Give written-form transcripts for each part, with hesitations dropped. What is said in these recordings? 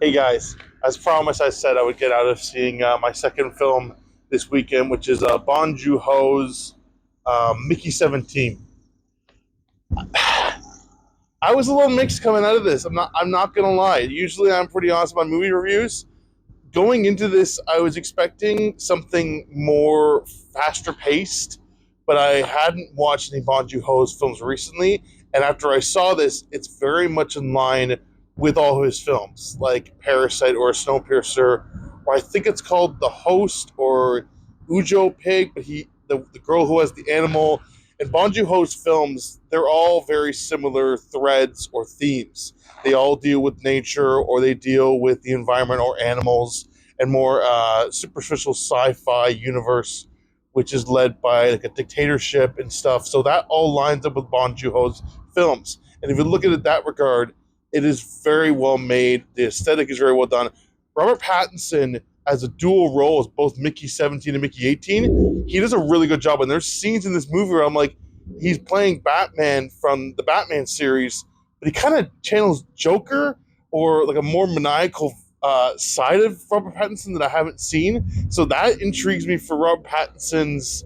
Hey guys, as promised, I said I would get out of seeing my second film this weekend, which is Bong Joon-ho's Mickey 17. I was a little mixed coming out of this. I'm not gonna lie. Usually, I'm pretty honest about movie reviews. Going into this, I was expecting something more faster paced, but I hadn't watched any Bong Joon-ho's films recently. And after I saw this, it's very much in line with all his films, like Parasite or Snowpiercer, or I think it's called The Host or Ujo Pig. But the girl who has the animal, and Bong Joon-ho's films, they're all very similar threads or themes. They all deal with nature, or they deal with the environment or animals, and more superficial sci-fi universe, which is led by like a dictatorship and stuff. So that all lines up with Bong Joon-ho's films. And if you look at it that regard, it is very well made. The aesthetic is very well done. Robert Pattinson as a dual role as both Mickey 17 and Mickey 18, he does a really good job. And there's scenes in this movie where I'm like, he's playing Batman from the Batman series, but he kind of channels Joker or like a more maniacal side of Robert Pattinson that I haven't seen. So that intrigues me for Robert Pattinson's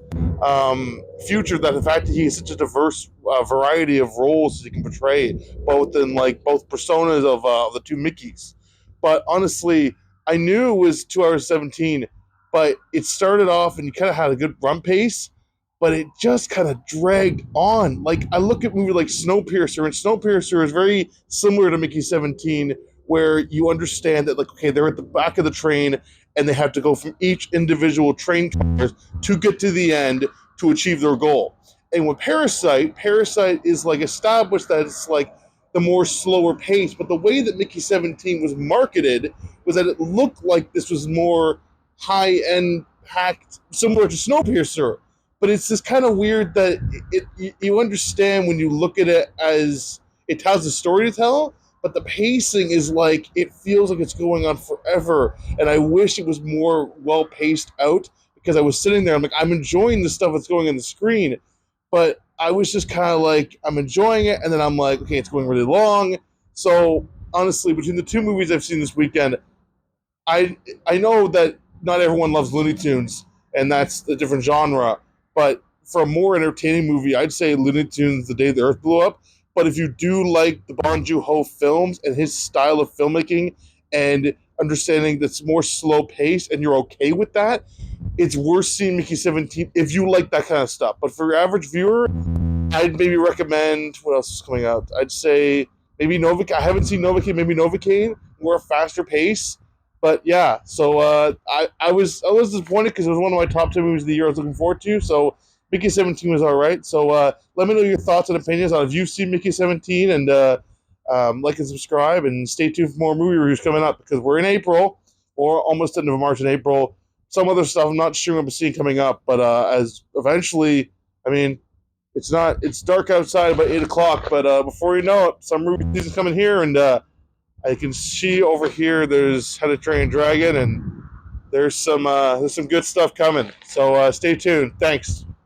future. That the fact that he has such a diverse variety of roles he can portray, both in like both personas of the two Mickeys. But honestly, I knew it was 2 hours 17, but it started off and you kind of had a good run pace, but it just kind of dragged on. Like I look at movie like Snowpiercer, and Snowpiercer is very similar to Mickey 17, where you understand that like okay, they're at the back of the train and they have to go from each individual train cars to get to the end to achieve their goal. And with Parasite is like established that it's like the more slower pace, but the way that Mickey 17 was marketed was that it looked like this was more high end packed, similar to Snowpiercer. But it's just kind of weird that you understand when you look at it as it tells a story to tell, but the pacing is like it feels like it's going on forever. And I wish it was more well paced out because I was sitting there. I'm like, I'm enjoying the stuff that's going on the screen, but I was just kind of like, I'm enjoying it, and then I'm like, okay, it's going really long. So honestly, between the two movies I've seen this weekend, I know that not everyone loves Looney Tunes, and that's the different genre. But for a more entertaining movie, I'd say Looney Tunes: The Day the Earth Blew Up. But if you do like the Bong Joon-ho films and his style of filmmaking, and understanding that's more slow paced, and you're okay with that, it's worth seeing Mickey 17 if you like that kind of stuff. But for your average viewer, I'd maybe recommend what else is coming out. I'd say maybe Novocaine. I haven't seen Novocaine. Maybe Novocaine, more faster pace. But yeah, so I was disappointed because it was one of my top 10 movies of the year I was looking forward to. So Mickey 17 was all right. So let me know your thoughts and opinions on if you've seen Mickey 17, and like and subscribe, and stay tuned for more movie reviews coming up because we're in April or almost end of March and April. Some other stuff I'm not sure I'm seeing coming up, but as eventually, I mean, it's dark outside about 8 o'clock, but before you know it, some movie season's coming here, and I can see over here there's How to Train Dragon, and there's some good stuff coming. So stay tuned. Thanks.